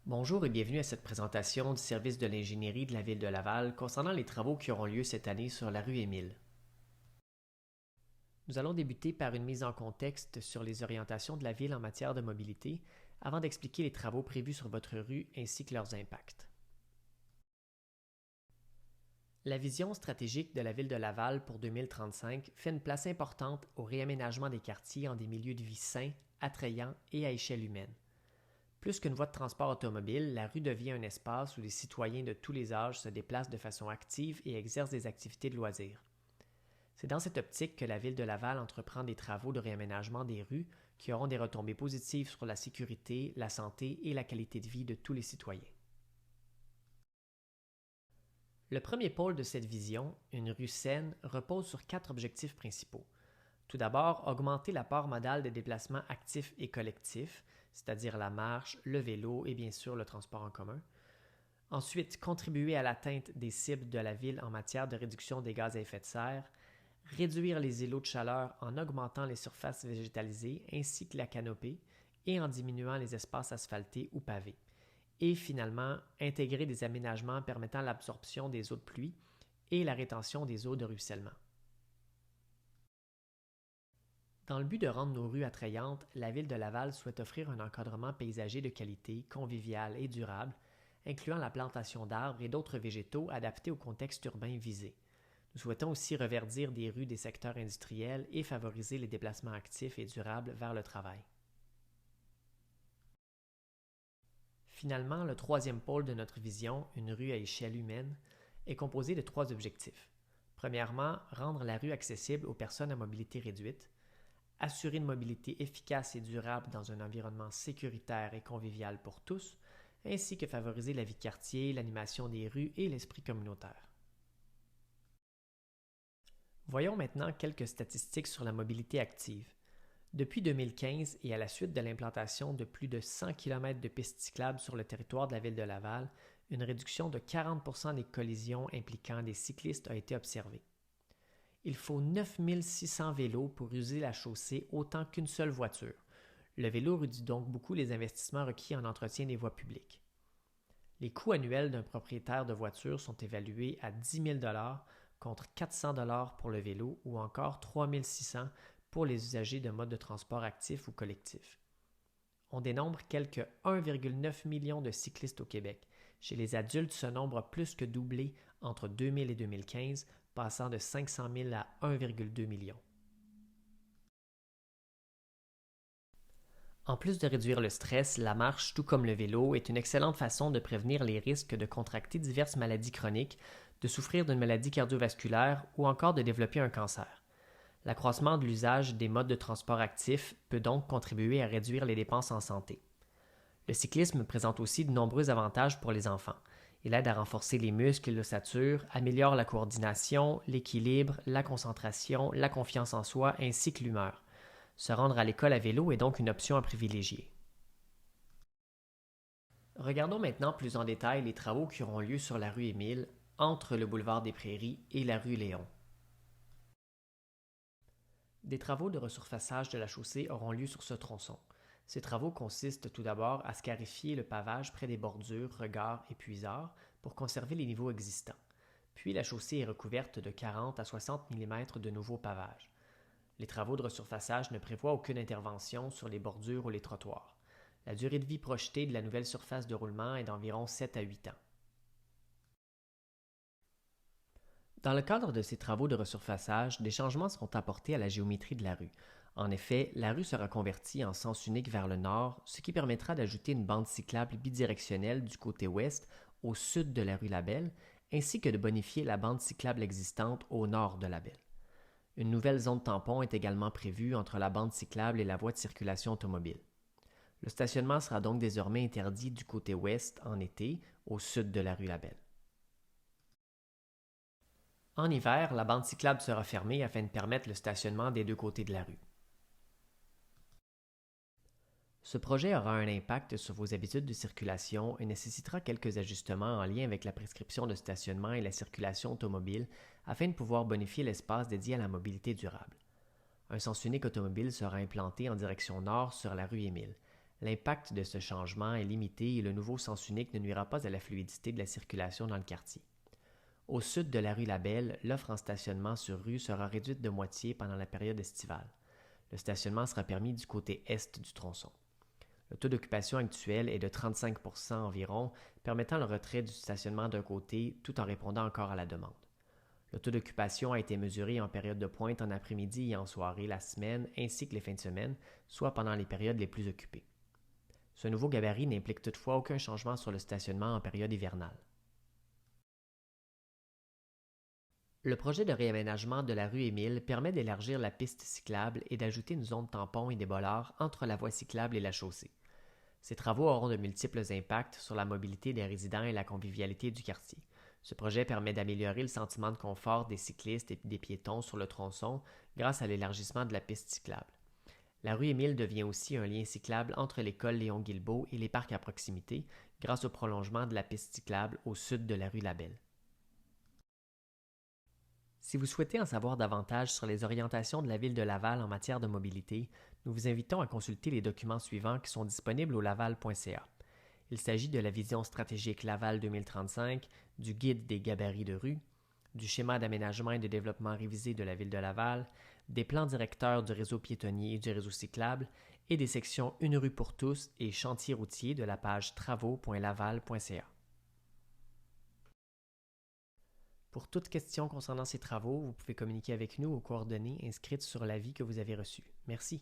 Bonjour et bienvenue à cette présentation du service de l'ingénierie de la Ville de Laval concernant les travaux qui auront lieu cette année sur la rue Émile. Nous allons débuter par une mise en contexte sur les orientations de la Ville en matière de mobilité avant d'expliquer les travaux prévus sur votre rue ainsi que leurs impacts. La vision stratégique de la Ville de Laval pour 2035 fait une place importante au réaménagement des quartiers en des milieux de vie sains, attrayants et à échelle humaine. Plus qu'une voie de transport automobile, la rue devient un espace où les citoyens de tous les âges se déplacent de façon active et exercent des activités de loisirs. C'est dans cette optique que la Ville de Laval entreprend des travaux de réaménagement des rues qui auront des retombées positives sur la sécurité, la santé et la qualité de vie de tous les citoyens. Le premier pôle de cette vision, une rue saine, repose sur 4 objectifs principaux. Tout d'abord, augmenter la part modale des déplacements actifs et collectifs, c'est-à-dire la marche, le vélo et bien sûr le transport en commun. Ensuite, contribuer à l'atteinte des cibles de la ville en matière de réduction des gaz à effet de serre, réduire les îlots de chaleur en augmentant les surfaces végétalisées ainsi que la canopée et en diminuant les espaces asphaltés ou pavés. Et finalement, intégrer des aménagements permettant l'absorption des eaux de pluie et la rétention des eaux de ruissellement. Dans le but de rendre nos rues attrayantes, la Ville de Laval souhaite offrir un encadrement paysager de qualité, convivial et durable, incluant la plantation d'arbres et d'autres végétaux adaptés au contexte urbain visé. Nous souhaitons aussi reverdir des rues des secteurs industriels et favoriser les déplacements actifs et durables vers le travail. Finalement, le troisième pôle de notre vision, une rue à échelle humaine, est composé de 3 objectifs. Premièrement, rendre la rue accessible aux personnes à mobilité réduite, assurer une mobilité efficace et durable dans un environnement sécuritaire et convivial pour tous, ainsi que favoriser la vie de quartier, l'animation des rues et l'esprit communautaire. Voyons maintenant quelques statistiques sur la mobilité active. Depuis 2015 et à la suite de l'implantation de plus de 100 km de pistes cyclables sur le territoire de la Ville de Laval, une réduction de 40% des collisions impliquant des cyclistes a été observée. Il faut 9600 vélos pour user la chaussée autant qu'une seule voiture. Le vélo réduit donc beaucoup les investissements requis en entretien des voies publiques. Les coûts annuels d'un propriétaire de voiture sont évalués à 10 000 contre 400 pour le vélo ou encore 3 600 pour les usagers de modes de transport actifs ou collectifs. On dénombre quelques 1,9 million de cyclistes au Québec. Chez les adultes, ce nombre a plus que doublé entre 2000 et 2015, passant de 500 000 à 1,2 million. En plus de réduire le stress, la marche, tout comme le vélo, est une excellente façon de prévenir les risques de contracter diverses maladies chroniques, de souffrir d'une maladie cardiovasculaire ou encore de développer un cancer. L'accroissement de l'usage des modes de transport actifs peut donc contribuer à réduire les dépenses en santé. Le cyclisme présente aussi de nombreux avantages pour les enfants. Il aide à renforcer les muscles et l'ossature, améliore la coordination, l'équilibre, la concentration, la confiance en soi ainsi que l'humeur. Se rendre à l'école à vélo est donc une option à privilégier. Regardons maintenant plus en détail les travaux qui auront lieu sur la rue Émile, entre le boulevard des Prairies et la rue Léon. Des travaux de resurfaçage de la chaussée auront lieu sur ce tronçon. Ces travaux consistent tout d'abord à scarifier le pavage près des bordures, regards et puisards pour conserver les niveaux existants. Puis la chaussée est recouverte de 40 à 60 mm de nouveaux pavages. Les travaux de resurfaçage ne prévoient aucune intervention sur les bordures ou les trottoirs. La durée de vie projetée de la nouvelle surface de roulement est d'environ 7 à 8 ans. Dans le cadre de ces travaux de resurfaçage, des changements seront apportés à la géométrie de la rue. En effet, la rue sera convertie en sens unique vers le nord, ce qui permettra d'ajouter une bande cyclable bidirectionnelle du côté ouest au sud de la rue Labelle, ainsi que de bonifier la bande cyclable existante au nord de Labelle. Une nouvelle zone tampon est également prévue entre la bande cyclable et la voie de circulation automobile. Le stationnement sera donc désormais interdit du côté ouest en été, au sud de la rue Labelle. En hiver, la bande cyclable sera fermée afin de permettre le stationnement des 2 côtés de la rue. Ce projet aura un impact sur vos habitudes de circulation et nécessitera quelques ajustements en lien avec la prescription de stationnement et la circulation automobile afin de pouvoir bonifier l'espace dédié à la mobilité durable. Un sens unique automobile sera implanté en direction nord sur la rue Émile. L'impact de ce changement est limité et le nouveau sens unique ne nuira pas à la fluidité de la circulation dans le quartier. Au sud de la rue Labelle, l'offre en stationnement sur rue sera réduite de moitié pendant la période estivale. Le stationnement sera permis du côté est du tronçon. Le taux d'occupation actuel est de 35 % environ, permettant le retrait du stationnement d'un côté tout en répondant encore à la demande. Le taux d'occupation a été mesuré en période de pointe en après-midi et en soirée la semaine ainsi que les fins de semaine, soit pendant les périodes les plus occupées. Ce nouveau gabarit n'implique toutefois aucun changement sur le stationnement en période hivernale. Le projet de réaménagement de la rue Émile permet d'élargir la piste cyclable et d'ajouter une zone tampon et des bollards entre la voie cyclable et la chaussée. Ces travaux auront de multiples impacts sur la mobilité des résidents et la convivialité du quartier. Ce projet permet d'améliorer le sentiment de confort des cyclistes et des piétons sur le tronçon grâce à l'élargissement de la piste cyclable. La rue Émile devient aussi un lien cyclable entre l'école Léon-Guilbeault et les parcs à proximité grâce au prolongement de la piste cyclable au sud de la rue Labelle. Si vous souhaitez en savoir davantage sur les orientations de la ville de Laval en matière de mobilité, nous vous invitons à consulter les documents suivants qui sont disponibles au laval.ca. Il s'agit de la vision stratégique Laval 2035, du guide des gabarits de rue, du schéma d'aménagement et de développement révisé de la ville de Laval, des plans directeurs du réseau piétonnier et du réseau cyclable et des sections Une rue pour tous et Chantier routier de la page travaux.laval.ca. Pour toute question concernant ces travaux, vous pouvez communiquer avec nous aux coordonnées inscrites sur l'avis que vous avez reçu. Merci.